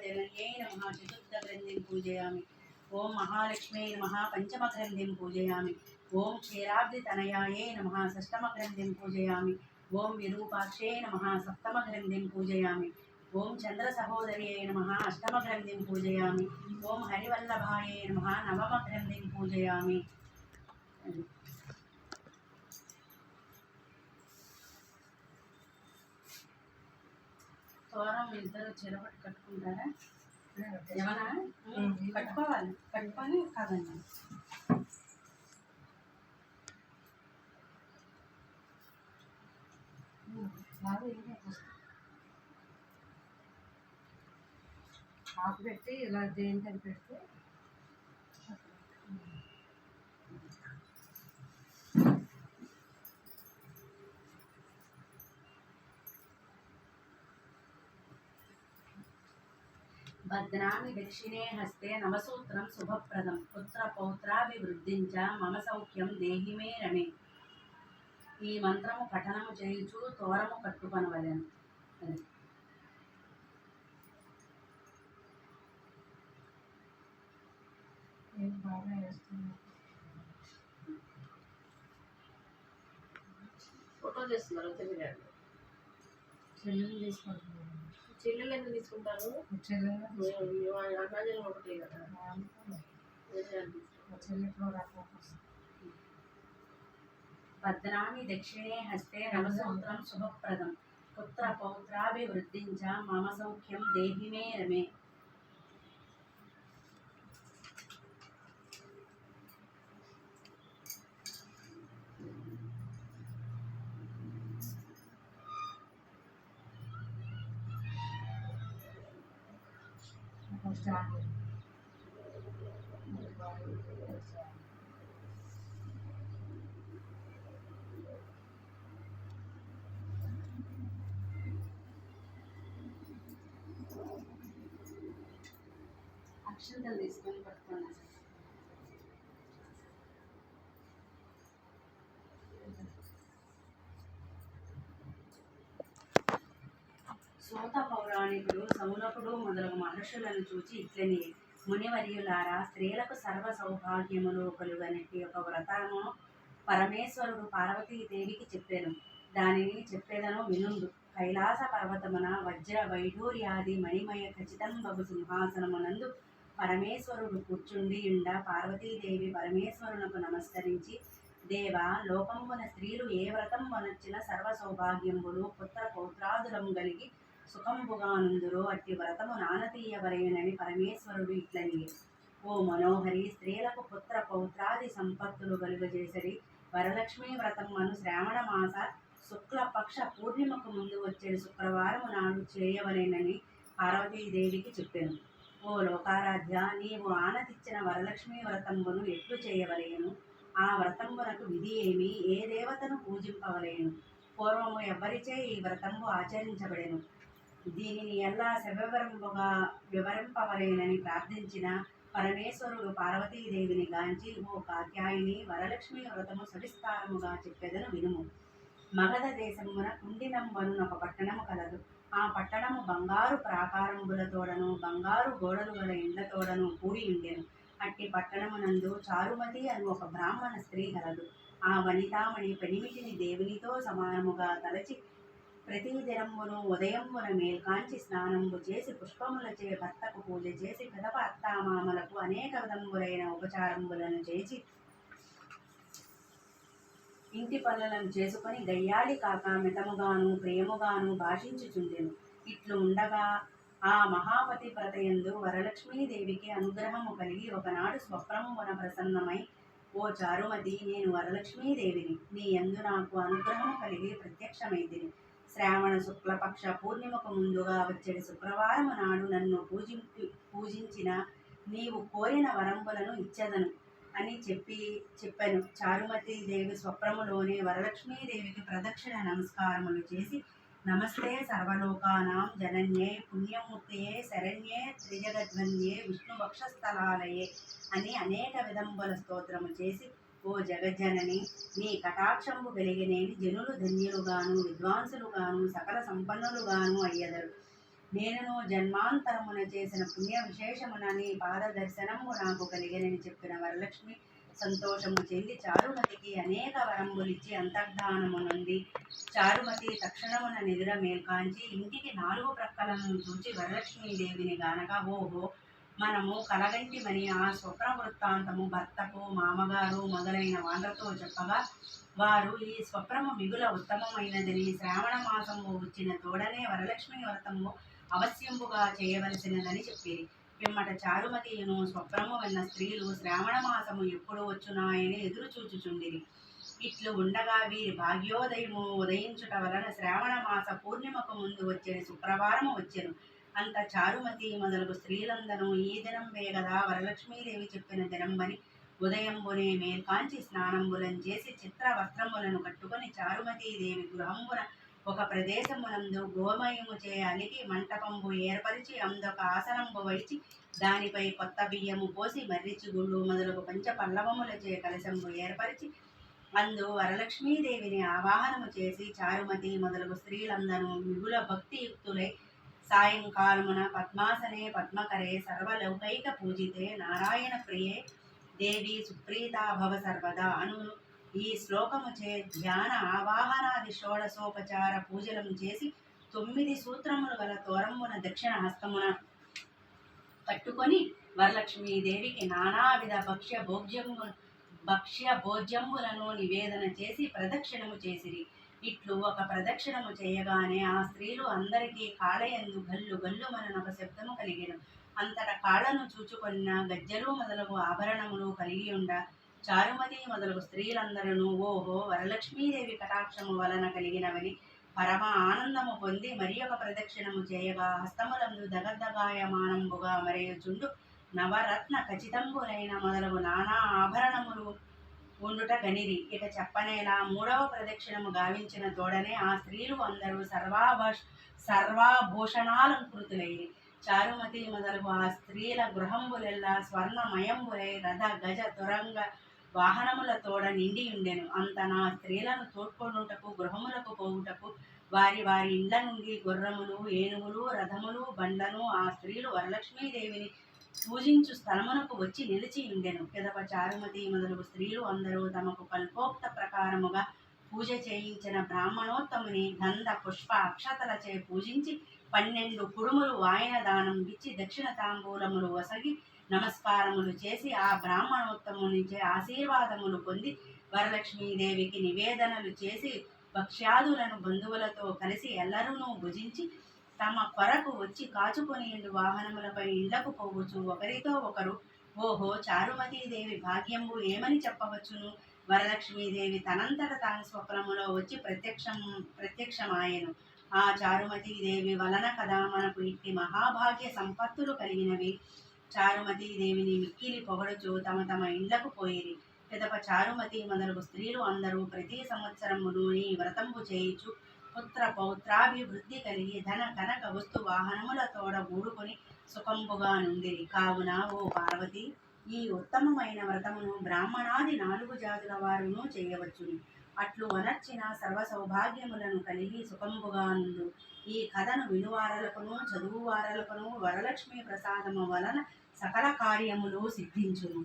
जनन्यै नमः चतुर्थग्रन्थिं पूजयामि। ओम महालक्ष्म्यै नमः पंचमग्रन्थिं पूजयामि। ओम क्षीराब्धितनयायै नमः षष्ठमग्रन्थिं पूजयामि। ओम विरूपाक्षै नमः सप्तमग्रन्थिं पूजयामि। ओम चंद्रसहोदर्यै नमः अष्टमग्रन्थिं पूजयामि। ओम हरिवल्लभायै नमः नवमग्रन्थिं पूजयामि। తోరం ఇద్దరు చెరబట్టి కట్టుకుంటారా? ఏమన్నా కట్టుకోవాలి, కట్టుకొని కాదండి. ఆకు పెట్టి ఇలా దేనికని పెడితే భద్రామి దక్షిణే హస్తే నవసూత్రం శుభప్రదం పుత్ర పౌత్రాభివృద్ధిం చ మమ సౌఖ్యం దేహి మే రమే. ఈ మంత్రము పఠనము చేయుచు తోరము కట్టుకొనవలెను. బాగా వేస్తున్నాను. ఫోటో చేస్తున్నారు తెలియదు. చెల్లెలు తీసుకుంటున్నాను. చెల్లెలు ఎందుకు తీసుకుంటారు? అన్నాజనం ఒకటే కదా. భద్రామి దక్షిణే హస్తే నవసూత్రం శుభప్రదం పుత్ర పౌత్రాభివృద్ధిం చ మమ సౌఖ్యం దేహి మే రమే. అక్షంతలు తీసుకొని పట్టుకున్నాను. సూత పౌరాణికుడు సౌనకుడు మొదలగు మహర్షులను చూచి ఇట్లని, మునివర్యులారా, స్త్రీలకు సర్వ సౌభాగ్యములు కలుగనట్టి ఒక వ్రతము పరమేశ్వరుడు పార్వతీదేవికి చెప్పాను. దానిని చెప్పేదను వినుండు. కైలాస పర్వతమున వజ్ర వైఢూర్యాది మణిమయ ఖచ్చితంబగు సింహాసనమునందు పరమేశ్వరుడు కూర్చుండియుండ పార్వతీదేవి పరమేశ్వరునకు నమస్కరించి, దేవా, లోకంబున స్త్రీలు ఏ వ్రతం వనొచ్చిన సర్వ సౌభాగ్యంబులు పుత్ర పౌత్రాదులము గలిగి సుఖంబుగానుందురో అట్టి వ్రతము నానతీయవలెనని పరమేశ్వరుడు ఇట్లని, ఓ మనోహరి, స్త్రీలకు పుత్ర పౌత్రాది సంపత్తులు కలుగజేసరి వరలక్ష్మీ వ్రతం అను శ్రావణ మాస శుక్లపక్ష పూర్ణిమకు ముందు వచ్చే శుక్రవారము నాడు చేయవలెనని పార్వతీదేవికి చెప్పాను. ఓ లోకారాధ్య, నీవు ఆనతిచ్చిన వరలక్ష్మీ వ్రతంబును ఎట్లు చేయవలేను? ఆ వ్రతంబునకు విధి ఏమి? ఏ దేవతను పూజింపవలేను? పూర్వము ఎవ్వరిచే ఈ వ్రతంబు ఆచరించబడెను? దీనిని ఎలా సవివరంబుగా వివరింపవలేనని ప్రార్థించిన పరమేశ్వరుడు పార్వతీదేవిని గాంచి, ఓ కాత్యాయిని, వరలక్ష్మీ వ్రతము సవిస్తారముగా చెప్పెదను వినుము. మగధ దేశమున కుండినంబను ఒక పట్టణము కలదు. ఆ పట్టణము బంగారు ప్రాకారంబులతోడను బంగారు గోడలు గల ఇండ్లతోడను కూడి ఉండెను. అట్టి పట్టణమునందు చారుమతి అను ఒక బ్రాహ్మణ స్త్రీ కలదు. ఆ వనితామణి పెనిమిటిని దేవునితో సమానముగా తలచి ప్రతి దినమును ఉదయంబున మేల్కాంచి స్నానంబు చేసి పుష్పములచే భర్తకు పూజ చేసి పిదప అత్తామామలకు అనేక విధములైన ఉపచారంబులను చేసి ఇంటి పనులను చేసుకొని గయ్యాళి కాక మితముగాను ప్రేమగాను భాషించుచుండెను. ఇట్లు ఉండగా ఆ మహాపతి ప్రతయందు వరలక్ష్మీదేవికి అనుగ్రహము కలిగి ఒకనాడు స్వప్నమున ప్రసన్నమై, ఓ చారుమతి, నేను వరలక్ష్మీదేవిని. నీ యందు నాకు అనుగ్రహము కలిగి ప్రత్యక్షమైతిని. శ్రావణ శుక్లపక్ష పూర్ణిమకు ముందుగా వచ్చే శుక్రవారము నాడు నన్ను పూజించిన నీవు కోరిన వరంబులను ఇచ్చెదను అని చెప్పాను. చారుమతీదేవి స్వప్నములోనే వరలక్ష్మీదేవికి ప్రదక్షిణ నమస్కారములు చేసి, నమస్తే సర్వలోకానాం జనన్యే పుణ్యమూర్తియే శరణ్యే త్రిజగద్వంద్యే విష్ణువక్షస్థలాలయే అని అనేక విధంబుల స్తోత్రము చేసి, ఓ జగజ్జనని, నీ కటాక్షంబు వెలిగినేని జనులు ధన్యులుగాను విద్వాంసులుగాను సకల సంపన్నులుగాను అయ్యదరు. నేనును జన్మాంతరమున చేసిన పుణ్య విశేషమున నీ పాద దర్శనము నాకు కలిగినని చెప్పిన వరలక్ష్మి సంతోషము చెంది చారుమతికి అనేక వరంబులిచ్చి అంతర్ధానము నుండి చారుమతి తక్షణమున నిదుర మేల్కాంచి ఇంటికి 4 ప్రక్కలను చూచి వరలక్ష్మీదేవిని గానక ఓహో మనము కలగంటిమని ఆ స్వప్న వృత్తాంతము భర్తకు మామగారు మొదలైన వాళ్ళతో చెప్పగా వారు ఈ స్వప్నము మిగుల ఉత్తమమైనదని శ్రావణ మాసము వచ్చిన తోడనే వరలక్ష్మి వ్రతము అవశ్యంబుగా చేయవలసినదని చెప్పిరి. పిమ్మట చారుమతియును స్వప్నము విన్న స్త్రీలు శ్రావణ మాసము ఎప్పుడు వచ్చునాయని ఎదురు చూచుచుండిరి. ఇట్లు ఉండగా వీరి భాగ్యోదయము ఉదయించుట వలన శ్రావణ మాస పూర్ణిమకు ముందు వచ్చే శుక్రవారము వచ్చెను. అంత చారుమతి మొదలగు స్త్రీలందరూ ఈ దినం వేగదా వరలక్ష్మీదేవి చెప్పిన దినంబని ఉదయంబునే మేల్కాంచి స్నానంబులం చేసి చిత్ర వస్త్రములను కట్టుకొని చారుమతీదేవి గృహంబున ఒక ప్రదేశమునందు గోమయముచే అలికి మంటపంబు ఏర్పరిచి అందొక ఆసనంబు వైచి దానిపై కొత్త బియ్యము పోసి మర్రిచిగుళ్ళు మొదలగు పంచ పల్లవములచే కలశంబు ఏర్పరిచి అందు వరలక్ష్మీదేవిని ఆవాహనము చేసి చారుమతి మొదలగు స్త్రీలందరూ మిగుల భక్తియుక్తులై సాయంకాలమున పద్మాసనే పద్మకరే సర్వలౌకైక పూజితే నారాయణ ప్రియే దేవి సుప్రీతా భవ సర్వదా అను ఈ శ్లోకముచే ధ్యాన ఆవాహనాది షోడశోపచార పూజలను చేసి 9 సూత్రములు గల తోరంబున దక్షిణ హస్తమున పట్టుకొని వరలక్ష్మీదేవికి నానావిధ భక్ష్య భోజ్యంబులను నివేదన చేసి ప్రదక్షిణము చేసిరి. ఇట్లు ఒక ప్రదక్షిణము చేయగానే ఆ స్త్రీలు అందరికీ కాళయందు గల్లు గల్లుమనొక శబ్దము కలిగెను. అంతట కాళ్లను చూచుకొన్న గజ్జలు మొదలగు ఆభరణములు కలిగి ఉండ చారుమతి మొదలగు స్త్రీలందరూ ఓహో వరలక్ష్మీదేవి కటాక్షము వలన కలిగినవని పరమ ఆనందము పొంది మరి ఒక ప్రదక్షిణము చేయగా హస్తములందు దగద్దగాయమానంబుగా మరేయుచుండు నవరత్న ఖచ్చితంబులైన మొదలగు నానా ఆభరణములు ఉండుట గనిరి. ఇక చెప్పనేలా 3వ ప్రదక్షిణము గావించిన తోడనే ఆ స్త్రీలు అందరూ సర్వాభూషణాలంకృతులైరి. చారుమతి మొదలగు ఆ స్త్రీల గృహంబులెల్లా స్వర్ణమయంబులై రథ గజ తురంగ వాహనముల తోడ నిండి ఉండెను. అంత నా స్త్రీలను తోడ్కొనుటకు గృహములకు పోవుటకు వారి వారి ఇండ్ల నుండి గుర్రములు ఏనుగులు రథములు బండ్లను ఆ స్త్రీలు వరలక్ష్మీదేవిని పూజించు స్థలమునకు వచ్చి నిలిచి ఉండెను. పిదప చారుమతి మొదలగు స్త్రీలు అందరూ తమకు కల్పోక్త ప్రకారముగా పూజ చేయించిన బ్రాహ్మణోత్తముని గంధ పుష్ప అక్షతలచే పూజించి 12 కుడుములు వాయన దానం ఇచ్చి దక్షిణ తాంబూలములు వసగి నమస్కారములు చేసి ఆ బ్రాహ్మణోత్తమునిచే ఆశీర్వాదములు పొంది వరలక్ష్మీదేవికి నివేదనలు చేసి భక్ష్యాదులను బంధువులతో కలిసి ఎల్లరూ భుజించి తమ కొరకు వచ్చి కాచుకొని వాహనములపై ఇళ్లకు పోవచ్చు ఒకరితో ఒకరు ఓహో చారుమతీదేవి భాగ్యంబు ఏమని చెప్పవచ్చును. వరలక్ష్మీదేవి తనంతట తాను స్వప్నములో వచ్చి ప్రత్యక్షమాయెను. ఆ చారుమతీదేవి వలన కదా మనకు ఇట్టి మహాభాగ్య సంపత్తులు కలిగినవి. చారుమతీదేవిని మిక్కిలి పొగడుచు తమ తమ ఇండ్లకు పోయిరి. పిదప చారుమతి మొదలగు స్త్రీలు అందరూ ప్రతి సంవత్సరమును ఈ వ్రతంబు చేయుచు పుత్ర పౌత్రాభివృద్ధి కలిగి ధన కనక వస్తు వాహనముల తోడ ఊడుకొని సుఖంబుగా నుండిరి. కావున ఓ పార్వతి ఈ ఉత్తమమైన వ్రతమును బ్రాహ్మణాది 4 జాతుల వారును చేయవచ్చును. అట్లు వనర్చిన సర్వ సౌభాగ్యములను కలిగి సుఖంబుగా నుండు. ఈ కథను వినువారలకును చదువువారలకును వరలక్ష్మి ప్రసాదము వలన సకల కార్యములు సిద్ధించును.